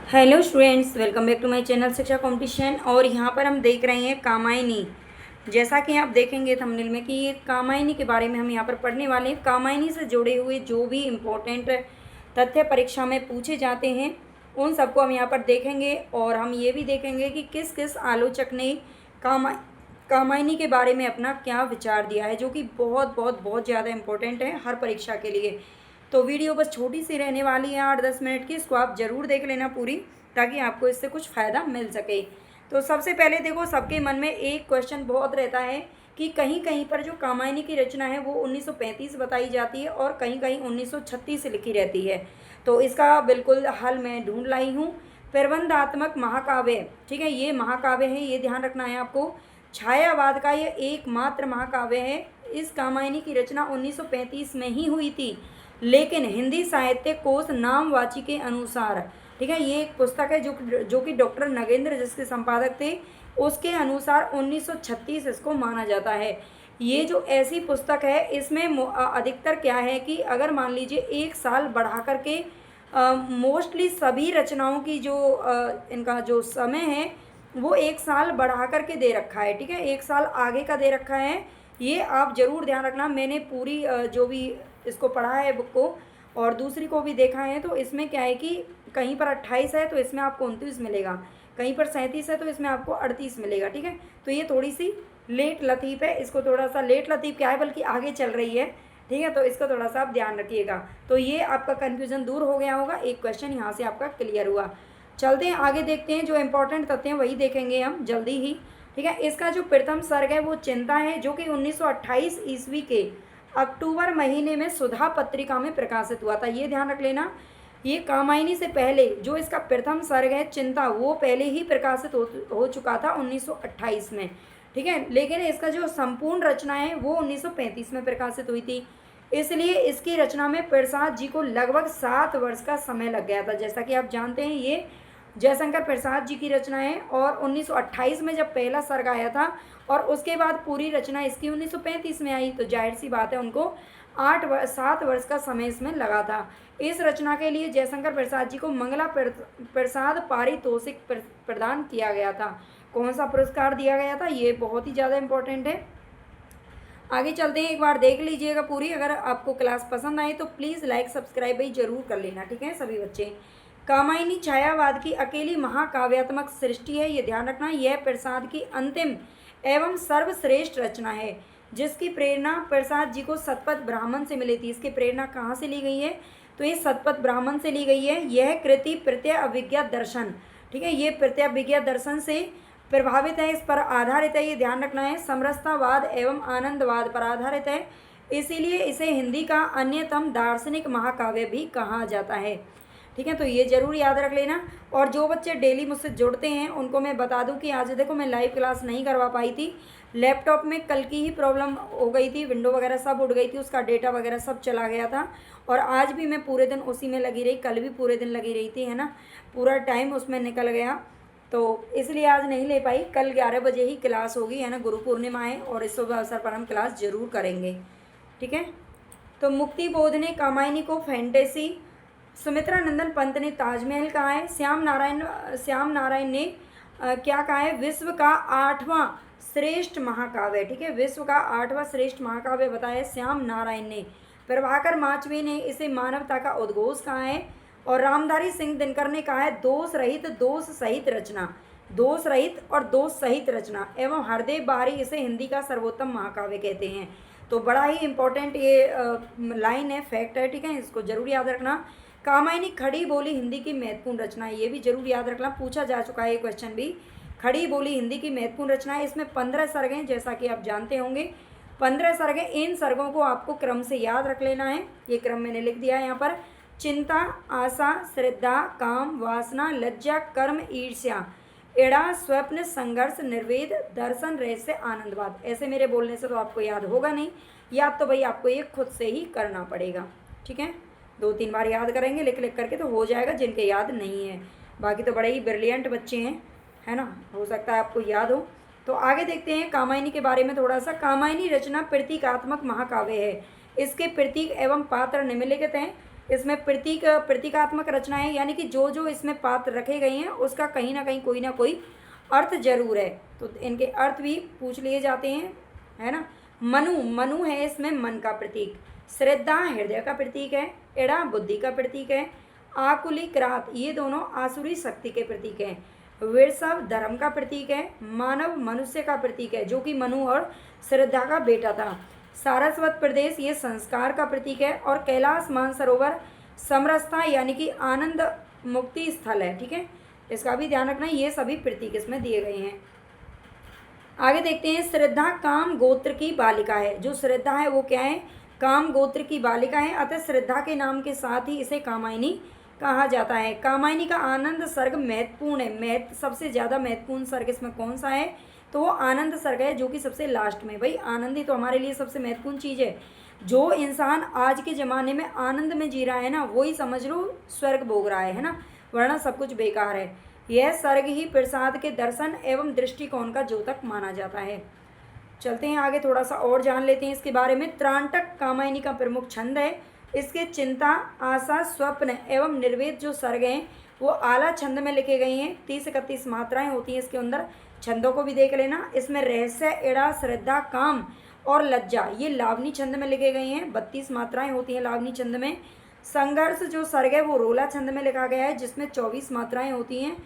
Hello students, welcome back to my channel Shiksha competition. और यहाँ पर हम देख रहे हैं कामायनी। जैसा कि आप देखेंगे थंबनेल में कि ये कामायनी के बारे में हम यहाँ पर पढ़ने वाले हैं। कामायनी से जुड़े हुए जो भी इम्पोर्टेंट तथ्य परीक्षा में पूछे जाते हैं उन सबको हम यहाँ पर देखेंगे। और हम ये भी देखेंगे कि किस किस आलोचक ने कामायनी के बारे में अपना क्या विचार दिया है, जो कि बहुत बहुत बहुत ज़्यादा इम्पोर्टेंट है हर परीक्षा के लिए। तो वीडियो बस छोटी सी रहने वाली है, 8-10 मिनट की। इसको आप ज़रूर देख लेना पूरी, ताकि आपको इससे कुछ फ़ायदा मिल सके। तो सबसे पहले देखो, सबके मन में एक क्वेश्चन बहुत रहता है कि कहीं कहीं पर जो कामायनी की रचना है वो 1935 बताई जाती है और कहीं कहीं 1936 लिखी रहती है। तो इसका बिल्कुल हल मैं ढूंढ लाई हूँ। प्रबंधात्मक महाकाव्य, ठीक है, ये महाकाव्य है, ये ध्यान रखना है आपको। छायावाद का ये एकमात्र महाकाव्य है। इस कामायनी की रचना 1935 में ही हुई थी, लेकिन हिंदी साहित्य कोश नामवाची के अनुसार, ठीक है, ये एक पुस्तक है जो कि डॉक्टर नगेंद्र जिसके संपादक थे, उसके अनुसार 1936 इसको माना जाता है। ये जो ऐसी पुस्तक है, इसमें अधिकतर क्या है कि अगर मान लीजिए एक साल बढ़ा करके मोस्टली सभी रचनाओं की जो इनका जो समय है वो एक साल बढ़ा करके दे रखा है, ठीक है, एक साल आगे का दे रखा है। ये आप ज़रूर ध्यान रखना। मैंने पूरी जो भी इसको पढ़ा है बुक को और दूसरी को भी देखा है, तो इसमें क्या है कि कहीं पर 28 है तो इसमें आपको 29 मिलेगा, कहीं पर 37 है तो इसमें आपको 38 मिलेगा, ठीक है। तो ये थोड़ी सी लेट लतीफ़ है, इसको थोड़ा सा लेट लतीफ़ क्या है बल्कि आगे चल रही है, ठीक है। तो इसका थोड़ा सा आप ध्यान रखिएगा। तो ये आपका कन्फ्यूज़न दूर हो गया होगा, एक क्वेश्चन यहाँ से आपका क्लियर हुआ। चलते हैं आगे, देखते हैं जो इंपॉर्टेंट तथ्य हैं वही देखेंगे हम जल्दी ही, ठीक है। इसका जो प्रथम सर्ग है वो चिंता है, जो कि 1928 ईस्वी के अक्टूबर महीने में सुधा पत्रिका में प्रकाशित हुआ था। ये ध्यान रख लेना। ये कामायनी से पहले जो इसका प्रथम सर्ग है चिंता, वो पहले ही प्रकाशित हो चुका था 1928 में, ठीक है। लेकिन इसका जो संपूर्ण रचना है वो 1935 में प्रकाशित हुई थी। इसलिए इसकी रचना में प्रसाद जी को लगभग 7 वर्ष का समय लग गया था। जैसा कि आप जानते हैं ये जयशंकर प्रसाद जी की रचना है और 1928 में जब पहला सर्ग आया था और उसके बाद पूरी रचना इसकी 1935 में आई, तो जाहिर सी बात है उनको 7 वर्ष का समय इसमें लगा था। इस रचना के लिए जयशंकर प्रसाद जी को मंगला प्रसाद पारितोषिक प्रदान किया गया था। कौन सा पुरस्कार दिया गया था, ये बहुत ही ज़्यादा इम्पोर्टेंट है। आगे चलते हैं, एक बार देख लीजिएगा पूरी। अगर आपको क्लास पसंद आए तो प्लीज़ लाइक सब्सक्राइब भाई ज़रूर कर लेना, ठीक है सभी बच्चे। कामायनी छायावाद की अकेली महाकाव्यात्मक सृष्टि है, ये ध्यान रखना। यह प्रसाद की अंतिम एवं सर्वश्रेष्ठ रचना है, जिसकी प्रेरणा प्रसाद जी को सतपथ ब्राह्मण से मिली थी। इसकी प्रेरणा कहाँ से ली गई है, तो ये सतपथ ब्राह्मण से ली गई है। यह कृति प्रत्यय अभिज्ञा दर्शन, ठीक है, ये प्रत्यय अभिज्ञा दर्शन से प्रभावित है, इस पर आधारित है, ये ध्यान रखना है। समरसतावाद एवं आनंदवाद पर आधारित है, इसीलिए इसे हिंदी का अन्यतम दार्शनिक महाकाव्य भी कहा जाता है, ठीक है। तो ये ज़रूर याद रख लेना। और जो बच्चे डेली मुझसे जुड़ते हैं उनको मैं बता दूं कि आज देखो मैं लाइव क्लास नहीं करवा पाई थी, लैपटॉप में कल की ही प्रॉब्लम हो गई थी, विंडो वगैरह सब उड़ गई थी, उसका डेटा वगैरह सब चला गया था। और आज भी मैं पूरे दिन उसी में लगी रही, कल भी पूरे दिन लगी रही थी, है ना, पूरा टाइम उसमें निकल गया, तो इसलिए आज नहीं ले पाई। कल 11 बजे ही क्लास होगी, है ना, गुरु पूर्णिमा है और इस शुभ अवसर पर हम क्लास ज़रूर करेंगे, ठीक है। तो मुक्ति बोध ने कामायनी को फैंटेसी, सुमित्रा नंदन पंत ने ताजमहल कहा है, श्याम नारायण ने क्या कहा है, विश्व का 8वां श्रेष्ठ महाकाव्य, ठीक है, विश्व का 8वां श्रेष्ठ महाकाव्य बताया श्याम नारायण ने। प्रभाकर माचवे ने इसे मानवता का उद्घोष कहा है और रामधारी सिंह दिनकर ने कहा है दोष रहित दोष सहित रचना, दोष रहित और दोष सहित रचना। एवं हरदेव बाहरी इसे हिंदी का सर्वोत्तम महाकाव्य कहते हैं। तो बड़ा ही इंपॉर्टेंट ये लाइन है, फैक्ट है, ठीक है, इसको जरूर याद रखना। कामायनी खड़ी बोली हिंदी की महत्वपूर्ण रचना है, ये भी जरूर याद रखना, पूछा जा चुका है ये क्वेश्चन भी। खड़ी बोली हिंदी की महत्वपूर्ण रचना है। इसमें 15 सर्ग हैं, जैसा कि आप जानते होंगे 15 सर्ग हैं। इन सर्गों को आपको क्रम से याद रख लेना है, ये क्रम मैंने लिख दिया है यहाँ पर। चिंता, आशा, श्रद्धा, काम, वासना, लज्जा, कर्म, ईर्ष्या, एड़ा, स्वप्न, संघर्ष, निर्वेद, दर्शन, रहस्य, आनंदवाद। ऐसे मेरे बोलने से तो आपको याद होगा नहीं, याद तो भाई आपको ये खुद से ही करना पड़ेगा, ठीक है। 2-3 बार याद करेंगे लिख लिख करके तो हो जाएगा, जिनके याद नहीं है। बाकी तो बड़े ही ब्रिलियंट बच्चे हैं, है ना, हो सकता है आपको याद हो। तो आगे देखते हैं कामायनी के बारे में थोड़ा सा। कामायनी रचना प्रतीकात्मक महाकाव्य है, इसके प्रतीक एवं पात्र निम्नलिखित हैं। इसमें प्रतीकात्मक रचनाएं, यानी कि जो जो इसमें पात्र रखे गए हैं उसका कहीं ना कहीं कोई ना कोई अर्थ जरूर है, तो इनके अर्थ भी पूछ लिए जाते हैं, है ना। मनु है इसमें मन का प्रतीक। श्रद्धा हृदय का प्रतीक है। एड़ा बुद्धि का प्रतीक है। आकुली क्रात ये दोनों आसुरी शक्ति के प्रतीक हैं। वृषभ धर्म का प्रतीक है। मानव मनुष्य का प्रतीक है, जो कि मनु और श्रद्धा का बेटा था। सारस्वत प्रदेश ये संस्कार का प्रतीक है। और कैलाश मानसरोवर समरसता यानी कि आनंद मुक्ति स्थल है, ठीक है, इसका भी ध्यान रखना। ये सभी प्रतीक इसमें दिए गए हैं। आगे देखते हैं, श्रद्धा काम गोत्र की बालिका है। जो श्रद्धा है वो क्या है, काम गोत्र की बालिका है, अतः श्रद्धा के नाम के साथ ही इसे कामायनी कहा जाता है। कामायनी का आनंद सर्ग महत्वपूर्ण है। सबसे ज़्यादा महत्वपूर्ण सर्ग इसमें कौन सा है, तो वो आनंद सर्ग है, जो कि सबसे लास्ट में। भाई आनंद ही तो हमारे लिए सबसे महत्वपूर्ण चीज़ है। जो इंसान आज के ज़माने में आनंद में जी रहा है ना, वही समझ लो स्वर्ग भोग रहा है ना, वरना सब कुछ बेकार है। यह सर्ग ही प्रसाद के दर्शन एवं दृष्टिकोण का द्योतक माना जाता है। चलते हैं आगे, थोड़ा सा और जान लेते हैं इसके बारे में। त्रांटक कामायनी का प्रमुख छंद है। इसके चिंता, आशा, स्वप्न एवं निर्वेद जो सर्ग हैं वो आला छंद में लिखे गए हैं। 30-31 मात्राएं होती हैं इसके अंदर, छंदों को भी देख लेना। इसमें रहस्य, एड़ा, श्रद्धा, काम और लज्जा ये लावनी छंद में लिखे गए हैं। 32 मात्राएं होती हैं लावनी छंद में। संघर्ष जो सर्ग है वो रोला छंद में लिखा गया है, जिसमें 24 मात्राएं होती हैं,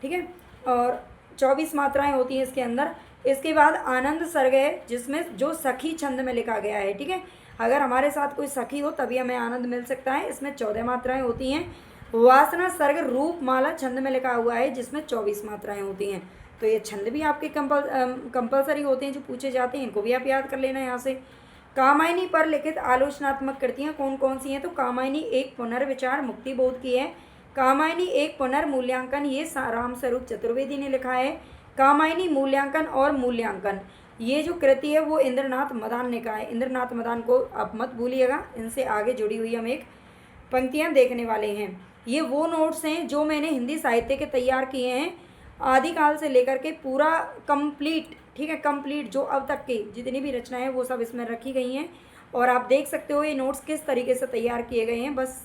ठीक है, और 24 मात्राएं होती हैं इसके अंदर। इसके बाद आनंद सर्ग है, जिसमें जो सखी छंद में लिखा गया है, ठीक है, अगर हमारे साथ कोई सखी हो तभी हमें आनंद मिल सकता है। इसमें 14 मात्राएं होती हैं। वासना सर्ग रूपमाला छंद में लिखा हुआ है, जिसमें 24 मात्राएं होती हैं। तो ये छंद भी आपके कंपलसरी होते हैं जो पूछे जाते हैं, इनको भी आप याद कर लेना यहाँ से। कामायनी पर लिखित आलोचनात्मक कृतियाँ कौन कौन सी हैं, तो कामायनी एक पुनर्विचार मुक्ति बोध की है। कामायनी एक पुनर्मूल्यांकन ये रामस्वरूप चतुर्वेदी ने लिखा है। कामायनी मूल्यांकन और मूल्यांकन ये जो कृति है वो इंद्रनाथ मदान ने कहा है। इंद्रनाथ मदान को आप मत भूलिएगा, इनसे आगे जुड़ी हुई हम एक पंक्तियाँ देखने वाले हैं। ये वो नोट्स हैं जो मैंने हिंदी साहित्य के तैयार किए हैं, आदिकाल से लेकर के पूरा कंप्लीट, ठीक है, कंप्लीट जो अब तक की जितनी भी रचनाएं वो सब इसमें रखी गई हैं। और आप देख सकते हो ये नोट्स किस तरीके से तैयार किए गए हैं। बस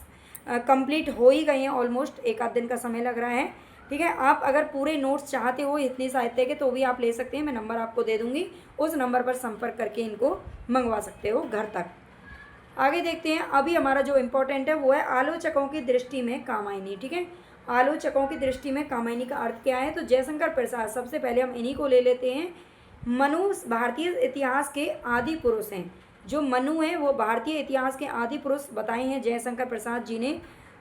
कंप्लीट हो ही गए हैं ऑलमोस्ट, एक आध दिन का समय लग रहा है, ठीक है। आप अगर पूरे नोट्स चाहते हो इतनी साहित्य के तो भी आप ले सकते हैं, मैं नंबर आपको दे दूंगी, उस नंबर पर संपर्क करके इनको मंगवा सकते हो घर तक। आगे देखते हैं, अभी हमारा जो इम्पोर्टेंट है वो है आलोचकों की दृष्टि में कामायनी, ठीक है। आलोचकों की दृष्टि में कामायनी का अर्थ क्या है, तो जयशंकर प्रसाद, सबसे पहले हम इन्हीं को ले लेते हैं। मनु भारतीय इतिहास के आदि पुरुष हैं। जो मनु हैं वो भारतीय इतिहास के आदि पुरुष बताए हैं जयशंकर प्रसाद जी ने।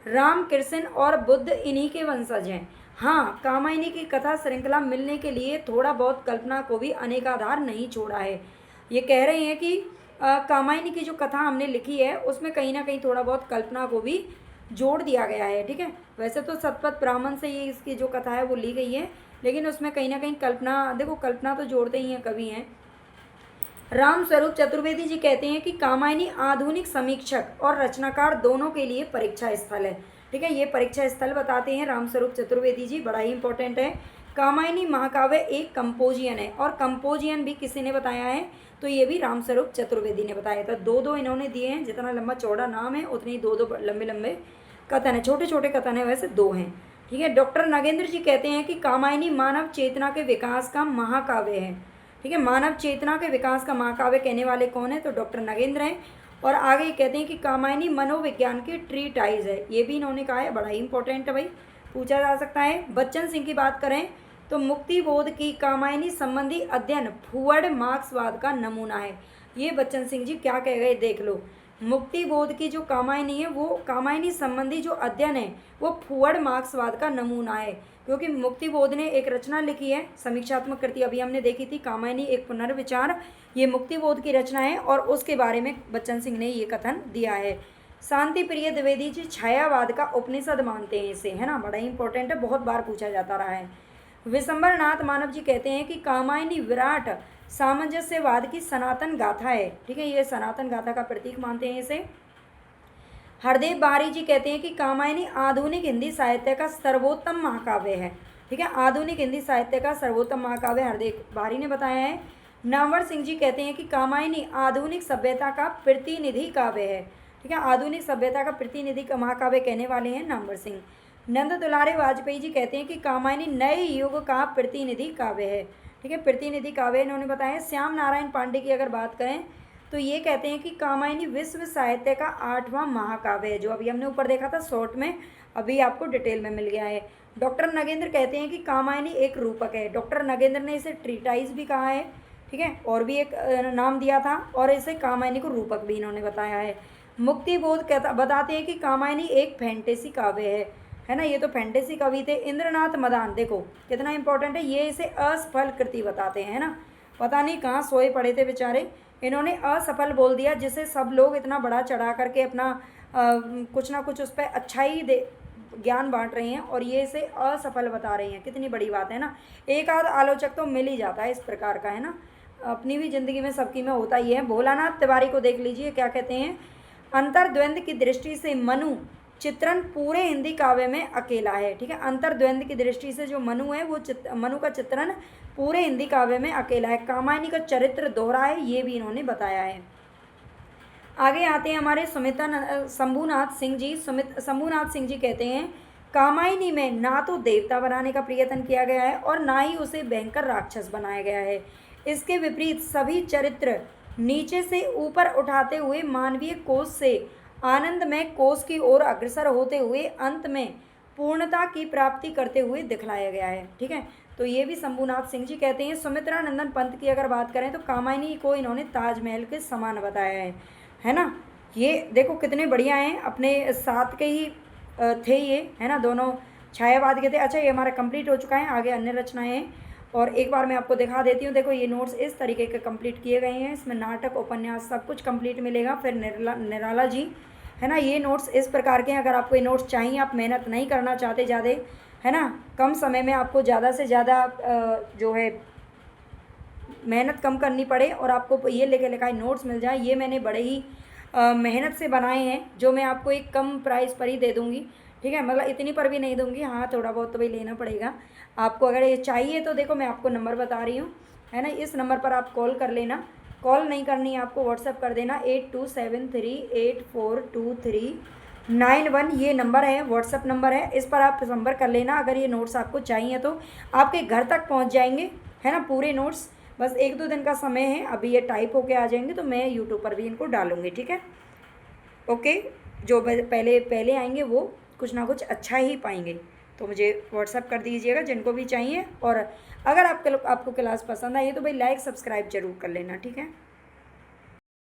राम, कृष्ण और बुद्ध इन्हीं के वंशज हैं। हाँ, कामायनी की कथा श्रृंखला मिलने के लिए थोड़ा बहुत कल्पना को भी अनेकाधार नहीं छोड़ा है। ये कह रहे हैं कि कामायनी की जो कथा हमने लिखी है उसमें कहीं ना कहीं थोड़ा बहुत कल्पना को भी जोड़ दिया गया है, ठीक है। वैसे तो सतपथ ब्राह्मण से ये इसकी जो कथा है वो ली गई है, लेकिन उसमें कहीं ना कहीं कल्पना, देखो कल्पना तो जोड़ते ही हैं कवि हैं। रामस्वरूप चतुर्वेदी जी कहते हैं कि कामायनी आधुनिक समीक्षक और रचनाकार दोनों के लिए परीक्षा स्थल है, ठीक है। ये परीक्षा स्थल बताते हैं रामस्वरूप चतुर्वेदी जी, बड़ा ही इंपॉर्टेंट है। कामायनी महाकाव्य एक कंपोजियन है, और कंपोजियन भी किसी ने बताया है, तो ये भी रामस्वरूप चतुर्वेदी ने बताया था। दो इन्होंने दिए हैं, जितना लंबा चौड़ा नाम है उतने ही दो लंबे लंबे कथन है, छोटे छोटे कथन है वैसे 2 हैं, ठीक है। डॉक्टर नगेंद्र जी कहते हैं कि कामायनी मानव चेतना के विकास का महाकाव्य है, ठीक है। मानव चेतना के विकास का महाकाव्य कहने वाले कौन है, तो डॉक्टर नगेंद्र हैं। और आगे कहते हैं कि कामायनी मनोविज्ञान की ट्रीटाइज है, ये भी इन्होंने कहा है, बड़ा ही इंपॉर्टेंट है भाई, पूछा जा सकता है। बच्चन सिंह की बात करें तो मुक्ति बोध की कामायनी संबंधी अध्ययन फूअड़ मार्क्सवाद का नमूना है। ये बच्चन सिंह जी क्या कह गए देख लो। मुक्ति बोध की जो कामायनी है वो कामायनी संबंधी जो अध्ययन है वो फूअड़ मार्क्सवाद का नमूना है, क्योंकि मुक्ति बोध ने एक रचना लिखी है समीक्षात्मक कृति, अभी हमने देखी थी कामायनी एक पुनर्विचार, ये मुक्ति बोध की रचना है और उसके बारे में बच्चन सिंह ने ये कथन दिया है। शांति प्रिय द्विवेदी जी छायावाद का उपनिषद मानते हैं इसे, है ना, बड़ा ही इंपॉर्टेंट है, बहुत बार पूछा जाता रहा है। विशंबर नाथ मानव जी कहते हैं कि कामायनी विराट सामंजस्यवाद की सनातन गाथा है, ठीक है, ये सनातन गाथा का प्रतीक मानते हैं इसे। हरदेव बारी जी कहते हैं कि कामायनी आधुनिक हिंदी साहित्य का सर्वोत्तम महाकाव्य है, ठीक है, आधुनिक हिंदी साहित्य का सर्वोत्तम महाकाव्य हरदेव बारी ने बताया है। नामवर सिंह जी कहते हैं कि कामायनी आधुनिक सभ्यता का प्रतिनिधि काव्य है, ठीक है। आधुनिक सभ्यता का प्रतिनिधि का महाकाव्य कहने वाले हैं नामवर सिंह। नंद दुलारे वाजपेयी जी कहते हैं कि कामायनी नए युग का प्रतिनिधि काव्य है। ठीक है, प्रतिनिधि काव्य इन्होंने बताया। श्याम नारायण पांडे की अगर बात करें तो ये कहते हैं कि कामायनी विश्व साहित्य का 8वां महाकाव्य है, जो अभी हमने ऊपर देखा था शॉर्ट में, अभी आपको डिटेल में मिल गया है। डॉक्टर नगेंद्र कहते हैं कि कामायनी एक रूपक है। डॉक्टर नगेंद्र ने इसे ट्रीटाइज भी कहा है, ठीक है, और भी एक नाम दिया था, और इसे कामायनी को रूपक भी इन्होंने बताया है। मुक्ति बोध बताते हैं कि कामायनी एक फैंटेसी काव्य है ना, ये तो फैंटेसी कवि थे। इंद्रनाथ मदान देखो कितना इंपॉर्टेंट है, ये इसे असफल कृति बताते हैं ना, पता नहीं कहाँ सोए पड़े थे बेचारे, इन्होंने असफल बोल दिया, जिसे सब लोग इतना बड़ा चढ़ा करके अपना कुछ ना कुछ उस पर अच्छाई ज्ञान बांट रहे हैं, और ये इसे असफल बता रहे हैं। कितनी बड़ी बात है ना, एक आध आलोचक तो मिल ही जाता है इस प्रकार का, है ना, अपनी भी ज़िंदगी में सबकी में होता ही है। भोलानाथ तिवारी को देख लीजिए क्या कहते हैं, अंतर्द्वंद की दृष्टि से मनु चित्रण पूरे हिंदी काव्य में अकेला है। ठीक है, अंतर्द्वंद की दृष्टि से जो मनु है वो मनु का चित्रण पूरे हिंदी काव्य में अकेला है। कामायनी का चरित्र दोहरा है, ये भी इन्होंने बताया है। आगे आते हैं हमारे शंभुनाथ सिंह जी। शंभुनाथ सिंह जी कहते हैं कामायनी में ना तो देवता बनाने का प्रयत्न किया गया है और ना ही उसे भयंकर राक्षस बनाया गया है। इसके विपरीत सभी चरित्र नीचे से ऊपर उठाते हुए मानवीय कोष से आनंदमय कोष की ओर अग्रसर होते हुए अंत में पूर्णता की प्राप्ति करते हुए दिखलाया गया है। ठीक है, तो ये भी शंभुनाथ सिंह जी कहते हैं। सुमित्रा नंदन पंत की अगर बात करें तो कामायनी को इन्होंने ताजमहल के समान बताया है ना। ये देखो कितने बढ़िया हैं, अपने साथ के ही थे ये, है ना, दोनों छायावाद के थे। अच्छा, ये हमारा कंप्लीट हो चुका है, आगे अन्य रचनाएं हैं, और एक बार मैं आपको दिखा देती हूँ। देखो ये नोट्स इस तरीके के कंप्लीट किए गए हैं, इसमें नाटक उपन्यास सब कुछ कंप्लीट मिलेगा। फिर निराला जी, है ना, ये नोट्स इस प्रकार के हैं। अगर आपको ये नोट्स चाहिए, आप मेहनत नहीं करना चाहते ज़्यादा, है ना, कम समय में आपको ज़्यादा से ज़्यादा जो है मेहनत कम करनी पड़े और आपको ये लिखे लिखाए नोट्स मिल जाए, ये मैंने बड़े ही मेहनत से बनाए हैं, जो मैं आपको एक कम प्राइस पर ही दे दूँगी। ठीक है, मतलब इतनी पर भी नहीं दूँगी, हाँ थोड़ा बहुत तो भाई लेना पड़ेगा आपको। अगर ये चाहिए तो देखो मैं आपको नंबर बता रही हूँ, है ना, इस नंबर पर आप कॉल कर लेना। कॉल नहीं करनी है आपको, व्हाट्सएप कर देना 8273842391, ये नंबर है, व्हाट्सएप नंबर है, इस पर आप संपर्क कर लेना। अगर ये नोट्स आपको चाहिए तो आपके घर तक पहुंच जाएंगे, है ना, पूरे नोट्स। बस 1-2 दिन का समय है, अभी ये टाइप होके आ जाएंगे तो मैं यूट्यूब पर भी इनको डालूँगी। ठीक है, ओके, जो पहले आएंगे वो कुछ ना कुछ अच्छा ही पाएंगे, तो मुझे व्हाट्सएप कर दीजिएगा जिनको भी चाहिए। और अगर आपको क्लास पसंद आई तो भाई लाइक सब्सक्राइब जरूर कर लेना। ठीक है।